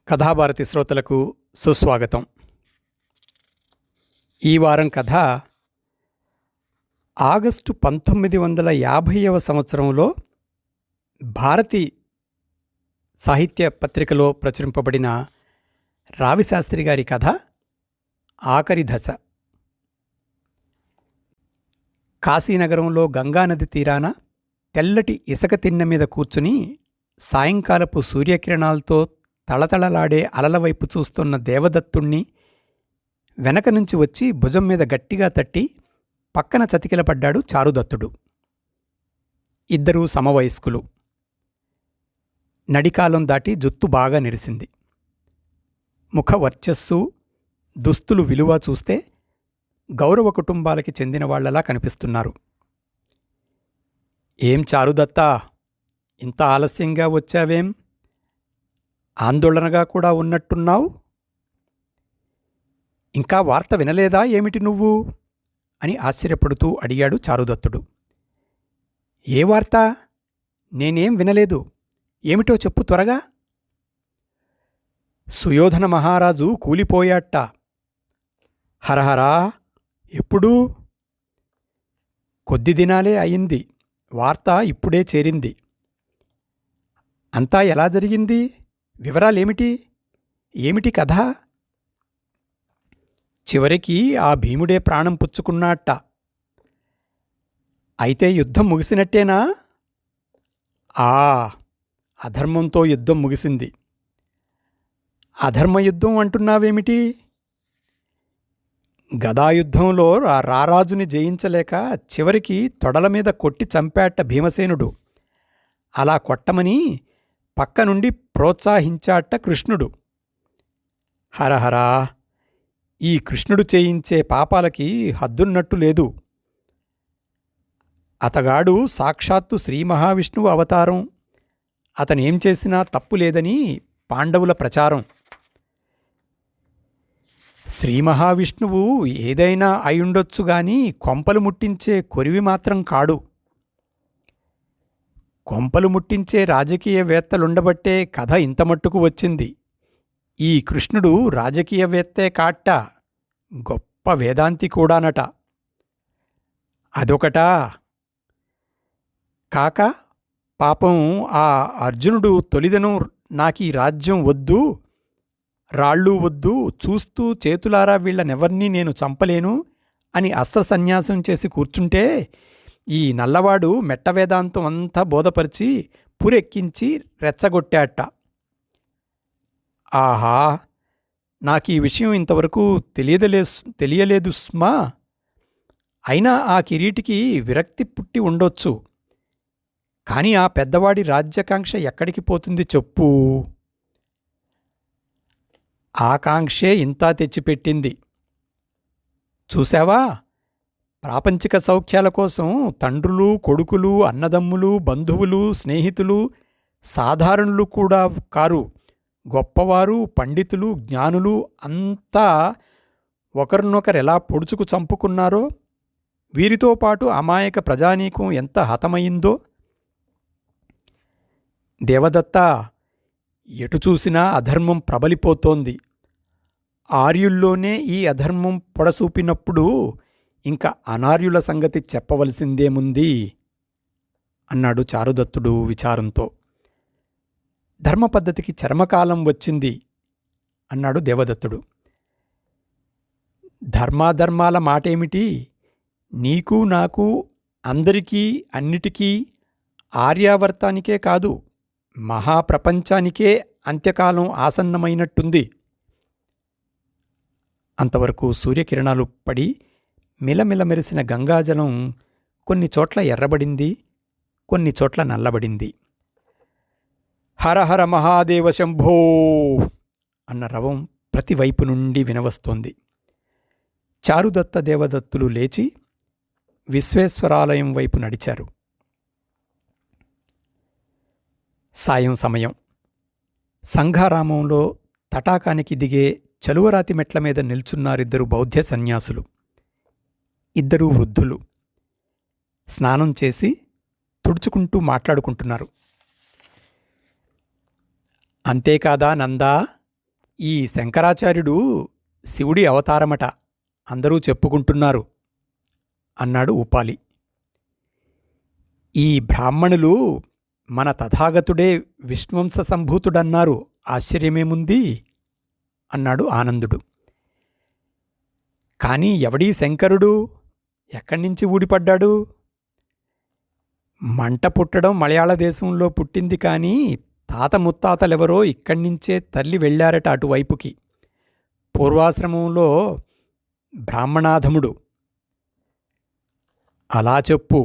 కథాభారతి శ్రోతలకు సుస్వాగతం. ఈ వారం కథ ఆగస్టు 1950వ సంవత్సరంలో భారతి సాహిత్య పత్రికలో ప్రచురింపబడిన రావిశాస్త్రి గారి కథ ఆఖరి దశ. కాశీనగరంలో గంగానది తీరాన తెల్లటి ఇసుక తిన్నె మీద కూర్చుని సాయంకాలపు సూర్యకిరణాలతో తళతళలాడే అలల వైపు చూస్తున్న దేవదత్తుణ్ణి వెనక నుంచి వచ్చి భుజం మీద గట్టిగా తట్టి పక్కన చతికిలపడ్డాడు చారుదత్తుడు. ఇద్దరూ సమవయస్కులు. నడికాలం దాటి జుత్తు బాగా నెరిసింది. ముఖ వర్చస్సు, దుస్తులు విలువ చూస్తే గౌరవ కుటుంబాలకి చెందిన వాళ్లలా కనిపిస్తున్నారు. ఏం చారుదత్తా, ఇంత ఆలస్యంగా వచ్చావేం? ఆందోళనగా కూడా ఉన్నట్టున్నావు. ఇంకా వార్త వినలేదా ఏమిటి నువ్వు అని ఆశ్చర్యపడుతూ అడిగాడు చారుదత్తుడు. ఏ వార్త? నేనేం వినలేదు. ఏమిటో చెప్పు త్వరగా. సుయోధన మహారాజు కూలిపోయాట. హరహరా, ఎప్పుడూ? కొద్ది దినాలే అయింది. వార్త ఇప్పుడే చేరింది. అంతా ఎలా జరిగింది? వివరాలేమిటి? ఏమిటి కథ? చివరికి ఆ భీముడే ప్రాణం పుచ్చుకున్నాట. అయితే యుద్ధం ముగిసినట్టేనా? అధర్మంతో యుద్ధం ముగిసింది. అధర్మయుద్ధం అంటున్నావేమిటి? గదాయుద్ధంలో రారాజుని జయించలేక చివరికి తొడల మీద కొట్టి చంపాట భీమసేనుడు. అలా కొట్టమని పక్క నుండి ప్రోత్సహించాట కృష్ణుడు. హరహరా, ఈ కృష్ణుడు చేయించే పాపాలకి హద్దున్నట్టు లేదు. అతగాడు సాక్షాత్తు శ్రీ మహావిష్ణువు అవతారం. అతనేం చేసినా తప్పు లేదని పాండవుల ప్రచారం. శ్రీ మహావిష్ణువు ఏదైనా అయుండొచ్చుగాని కొంపలు ముట్టించే కొరివి మాత్రం కాడు. కొంపలు ముట్టించే రాజకీయవేత్తలుండబట్టే కథ ఇంతమట్టుకు వచ్చింది. ఈ కృష్ణుడు రాజకీయవేత్తే కాట్ట, గొప్ప వేదాంతి కూడానట. అదొకటా కాక పాపం ఆ అర్జునుడు తొలిదనం నాకీ రాజ్యం వద్దు, రాళ్ళు వద్దు, చూస్తూ చేతులారా వీళ్లనెవర్నీ నేను చంపలేను అని అస్త్రసన్యాసం చేసి కూర్చుంటే ఈ నల్లవాడు మెట్టవేదాంతం అంతా బోధపరిచి పురెక్కించి రెచ్చగొట్టాట. ఆహా, నాకీ విషయం ఇంతవరకు తెలియలేదు స్మా. అయినా ఆ కిరీటికి విరక్తి పుట్టి ఉండొచ్చు. కాని ఆ పెద్దవాడి రాజ్యకాంక్ష ఎక్కడికి పోతుంది చెప్పు? ఆకాంక్షే ఇంతా తెచ్చిపెట్టింది. చూశావా, ప్రాపంచిక సౌఖ్యాల కోసం తండ్రులు, కొడుకులు, అన్నదమ్ములు, బంధువులు, స్నేహితులు, సాధారణులు కూడా కారు, గొప్పవారు, పండితులు, జ్ఞానులు అంతా ఒకరినొకరెలా పొడుచుకు చంపుకున్నారో, వీరితో పాటు అమాయక ప్రజానీకం ఎంత హతమయిందో. దేవదత్తా, ఎటు చూసినా అధర్మం ప్రబలిపోతోంది. ఆర్యుల్లోనే ఈ అధర్మం పొడసూపినప్పుడు ఇంకా అనార్యుల సంగతి చెప్పవలసిందేముంది అన్నాడు చారుదత్తుడు విచారంతో. ధర్మపద్ధతికి చర్మకాలం వచ్చింది అన్నాడు దేవదత్తుడు. ధర్మాధర్మాల మాటేమిటి? నీకు నాకు అందరికీ అన్నిటికీ ఆర్యావర్తానికే కాదు, మహాప్రపంచానికే అంత్యకాలం ఆసన్నమైనట్టుంది. అంతవరకు సూర్యకిరణాలు పడి మిలమిల మెరిసిన గంగాజలం కొన్ని చోట్ల ఎర్రబడింది, కొన్ని చోట్ల నల్లబడింది. హరహర మహాదేవ శంభో అన్న రవం ప్రతివైపు నుండి వినవస్తోంది. చారుదత్త దేవదత్తులు లేచి విశ్వేశ్వరాలయం వైపు నడిచారు. సాయం సమయం. సంఘారామంలో తటాకానికి దిగే చలువరాతి మెట్ల మీద నిల్చున్నారిద్దరు బౌద్ధ సన్యాసులు. ఇద్దరూ వృద్ధులు. స్నానం చేసి తుడుచుకుంటూ మాట్లాడుకుంటున్నారు. అంతేకాదా నందా, ఈ శంకరాచార్యుడు శివుడి అవతారమట, అందరూ చెప్పుకుంటున్నారు అన్నాడు ఉపాలి. ఈ బ్రాహ్మణులు మన తథాగతుడే విష్ణువంశ సంభూతుడన్నారు, ఆశ్చర్యమేముంది అన్నాడు ఆనందుడు. కాని ఎవడీ శంకరుడు, ఎక్కడ్నించి ఊడిపడ్డాడు? మంట పుట్టడం మలయాళ దేశంలో పుట్టింది, కానీ తాత ముత్తాతలెవరో ఇక్కడ్నించే తల్లి వెళ్ళారట అటువైపుకి. పూర్వాశ్రమంలో బ్రాహ్మణాధముడు. అలా చెప్పు.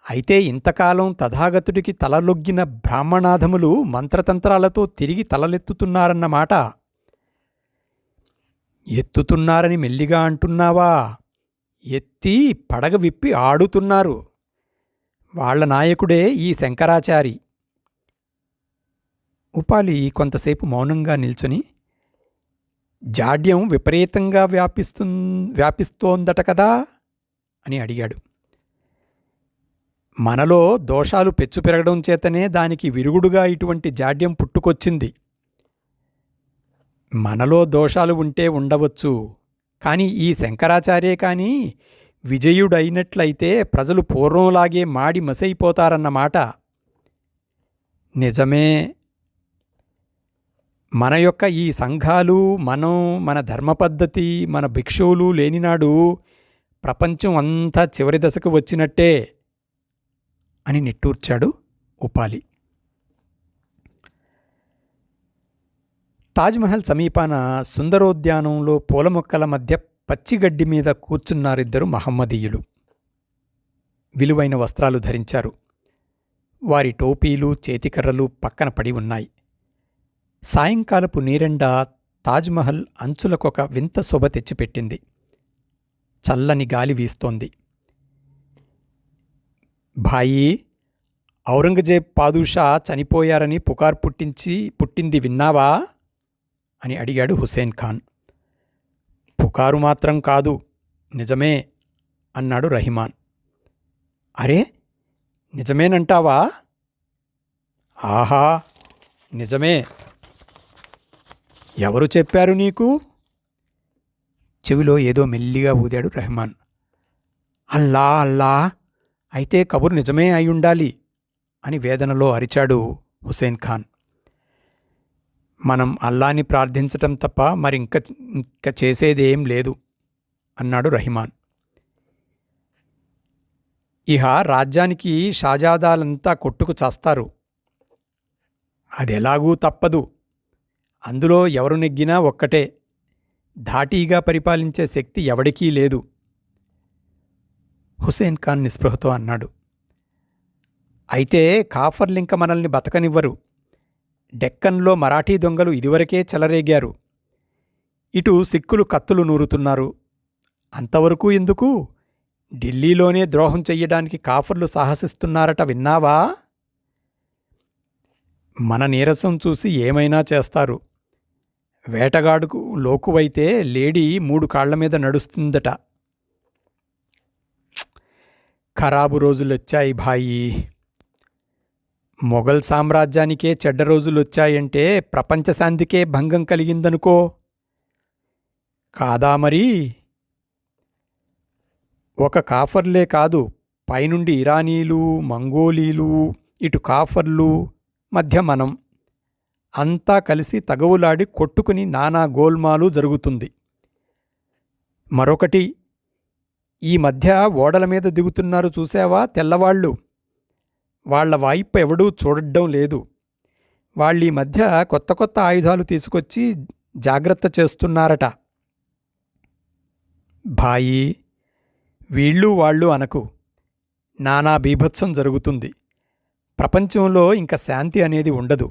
అయితే ఇంతకాలం తథాగతుడికి తలలొగ్గిన బ్రాహ్మణాధములు మంత్రతంత్రాలతో తిరిగి తలలెత్తుతున్నారన్నమాట. ఎత్తుతున్నారని మెల్లిగా అంటున్నావా? ఎత్తి పడగ విప్పి ఆడుతున్నారు. వాళ్ల నాయకుడే ఈ శంకరాచారి. ఉపాలి కొంతసేపు మౌనంగా నిల్చుని, జాడ్యం విపరీతంగా వ్యాపిస్తోందట కదా అని అడిగాడు. మనలో దోషాలు పెచ్చు పెరగడం చేతనే దానికి విరుగుడుగా ఇటువంటి జాడ్యం పుట్టుకొచ్చింది. మనలో దోషాలు ఉంటే ఉండవచ్చు, కాని ఈ శంకరాచార్యే కాని విజయుడైనట్లయితే ప్రజలు పూర్వంలాగే మాడి మసైపోతారన్నమాట. నిజమే. మన యొక్క ఈ సంఘాలు, మనం, మన ధర్మపద్ధతి, మన భిక్షువులు లేనినాడు ప్రపంచం అంతా చివరి దశకు వచ్చినట్టే అని నిట్టూర్చాడు ఉపాలి. తాజ్మహల్ సమీపాన సుందరోద్యానంలో పూల మొక్కల మధ్య పచ్చిగడ్డి మీద కూర్చున్నారిద్దరు మహమ్మదీయులు. విలువైన వస్త్రాలు ధరించారు. వారి టోపీలు, చేతికర్రలు పక్కన పడి ఉన్నాయి. సాయంకాలపు నీరెండ తాజ్మహల్ అంచులకొక వింత శోభ తెచ్చిపెట్టింది. చల్లని గాలి వీస్తోంది. భాయీ, ఔరంగజేబ్ పాదుషా చనిపోయారని పుకార్ పుట్టింది విన్నావా అని అడిగాడు హుస్సేన్ ఖాన్. పుకారు మాత్రం కాదు, నిజమే అన్నాడు రహిమాన్. అరే, నిజమేనంటావా? ఆహా, నిజమే. ఎవరు చెప్పారు నీకు? చెవిలో ఏదో మెల్లిగా ఊదాడు రెహమాన్. అల్లా అల్లా, అయితే కబురు నిజమే అయ్యుండాలి అని వేదనలో అరిచాడు హుస్సేన్ ఖాన్. మనం అల్లాని ప్రార్థించటం తప్ప మరింక చేసేదేం లేదు అన్నాడు రహిమాన్. ఇహ రాజ్యానికి షాజాదాలంతా కొట్టుకు చస్తారు. అదెలాగూ తప్పదు. అందులో ఎవరు నెగ్గినా ఒక్కటే. ధాటీగా పరిపాలించే శక్తి ఎవడికీ లేదు. హుస్సేన్ ఖాన్ నిస్పృహతో అన్నాడు. అయితే కాఫర్లింక మనల్ని బతకనివ్వరు. డెక్కన్లో మరాఠీ దొంగలు ఇదివరకే చెలరేగారు. ఇటు సిక్కులు కత్తులు నూరుతున్నారు. అంతవరకు ఎందుకు? ఢిల్లీలోనే ద్రోహం చెయ్యడానికి కాఫర్లు సాహసిస్తున్నారట విన్నావా? మన నీరసం చూసి ఏమైనా చేస్తారు. వేటగాడుకు లోకువైతే లేడీ 3 కాళ్ల మీద నడుస్తుందట. ఖరాబు రోజులొచ్చాయి భాయీ. మొఘల్ సామ్రాజ్యానికే చెడ్డ రోజులొచ్చాయంటే ప్రపంచశాంతికే భంగం కలిగిందనుకో. కాదా మరి? ఒక కాఫర్లే కాదు, పైనుండి ఇరానీలు, మంగోలీలు, ఇటు కాఫర్లు, మధ్య మనం అంతా కలిసి తగవులాడి కొట్టుకుని నానా గోల్మాలు జరుగుతుంది. మరొకటి, ఈ మధ్య ఓడల మీద దిగుతున్నారు చూశావా తెల్లవాళ్ళు? వాళ్ల వైపు ఎవడూ చూడడం లేదు. వాళ్ళీ మధ్య కొత్త కొత్త ఆయుధాలు తీసుకొచ్చి జాగ్రత్త చేస్తున్నారట. భాయీ, వీళ్ళు వాళ్ళు అనకు. నానా బీభత్సం జరుగుతుంది. ప్రపంచంలో ఇంక శాంతి అనేది ఉండదు.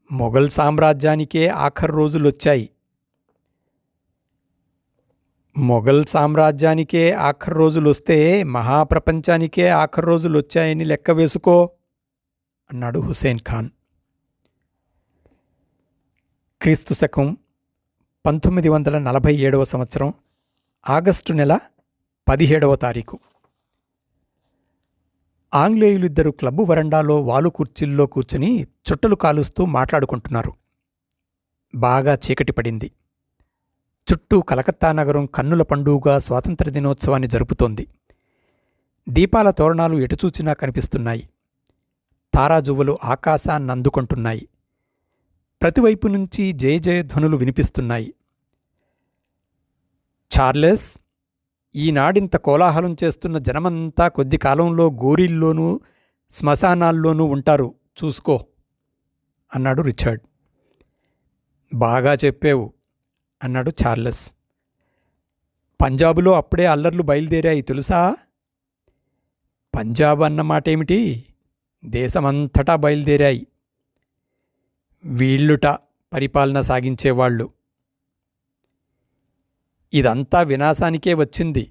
మొఘల్ సామ్రాజ్యానికే ఆఖరు రోజులొచ్చాయి. మొఘల్ సామ్రాజ్యానికే ఆఖరు రోజులొస్తే మహాప్రపంచానికే ఆఖరు రోజులొచ్చాయని లెక్క వేసుకో అన్నాడు హుస్సేన్ ఖాన్. క్రీస్తు శకం 1947వ సంవత్సరం ఆగస్టు నెల 17వ తారీఖు. ఆంగ్లేయులిద్దరూ క్లబ్బు వరండాలో వాలు కుర్చీల్లో కూర్చుని చుట్టలు కాలుస్తూ మాట్లాడుకుంటున్నారు. బాగా చీకటి పడింది. చుట్టూ కలకత్తా నగరం కన్నుల పండుగగా స్వాతంత్ర దినోత్సవాన్ని జరుపుతోంది. దీపాల తోరణాలు ఎటుచూచినా కనిపిస్తున్నాయి. తారాజువ్వలు ఆకాశాన్నందుకుంటున్నాయి. ప్రతివైపు నుంచి జయ జయధ్వనులు వినిపిస్తున్నాయి. చార్లెస్, ఈనాడింత కోలాహలం చేస్తున్న జనమంతా కొద్ది కాలంలో గోరీల్లోనూ శ్మశానాల్లోనూ ఉంటారు, చూసుకో అన్నాడు రిచర్డ్. బాగా చెప్పేవు అన్నాడు చార్లెస్. పంజాబులో అప్పుడే అల్లర్లు బయలుదేరాయి తెలుసా? పంజాబ్ అన్నమాటేమిటి, దేశమంతటా బయలుదేరాయి. వీళ్ళుట పరిపాలన సాగించేవాళ్ళు. ఇదంతా వినాశానికే వచ్చింది.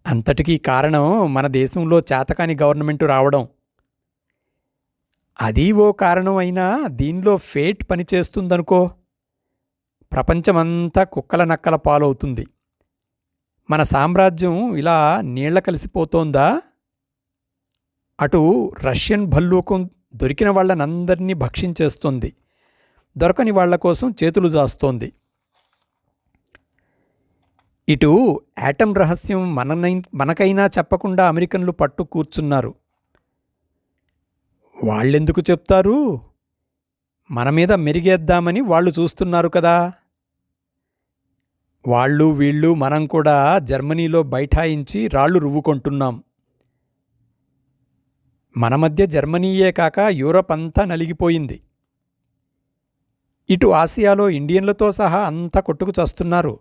అంతటికీ కారణం మన దేశంలో చేతకాని గవర్నమెంటు రావడం. అదీ ఓ కారణం అయినా దీనిలో ఫేట్ పనిచేస్తుందనుకో, ప్రపంచమంతా కుక్కల నక్కల పాలవుతుంది. మన సామ్రాజ్యం ఇలా నీళ్ల కలిసిపోతోందా? అటు రష్యన్ భల్లూకం దొరికిన వాళ్ళనందరినీ భక్షించేస్తోంది, దొరకని వాళ్ల కోసం చేతులు జాస్తోంది. ఇటు యాటం రహస్యం మనకైనా చెప్పకుండా అమెరికన్లు పట్టు కూర్చున్నారు. వాళ్ళెందుకు చెప్తారు? మన మీద మెరిగేద్దామని వాళ్ళు చూస్తున్నారు కదా. వాళ్ళు వీళ్ళు మనం కూడా జర్మనీలో బైఠాయించి రాళ్లు రువ్వుకుంటున్నాం. మన మధ్య జర్మనీయే కాక యూరప్ అంతా నలిగిపోయింది. ఇటు ఆసియాలో ఇండియన్లతో సహా అంతా కొట్టుకు చస్తున్నారు.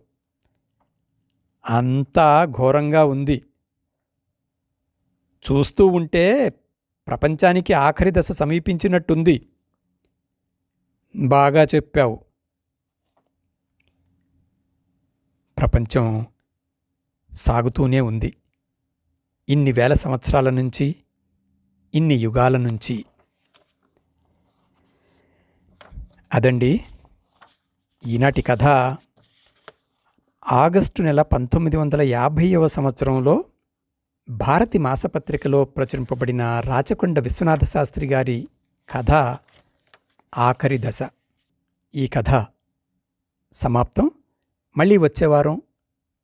అంతా ఘోరంగా ఉంది. చూస్తూ ఉంటే ప్రపంచానికి ఆఖరి దశ సమీపించినట్టుంది. బాగా చెప్పావు. ప్రపంచం సాగుతూనే ఉంది, ఇన్ని వేల సంవత్సరాల నుంచి, ఇన్ని యుగాల నుంచి. అదండి ఈనాటి కథ. ఆగస్టు నెల 1950వ సంవత్సరంలో భారతి మాసపత్రికలో ప్రచురింపబడిన రాచకొండ విశ్వనాథ శాస్త్రి గారి కథ ఆఖరి దశ. ఈ కథ సమాప్తం. మళ్ళీ వచ్చేవారం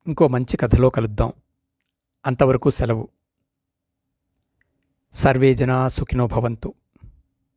ఇంకో మంచి కథలో కలుద్దాం. అంతవరకు సెలవు. సర్వే జనా సుఖినో భవంతు.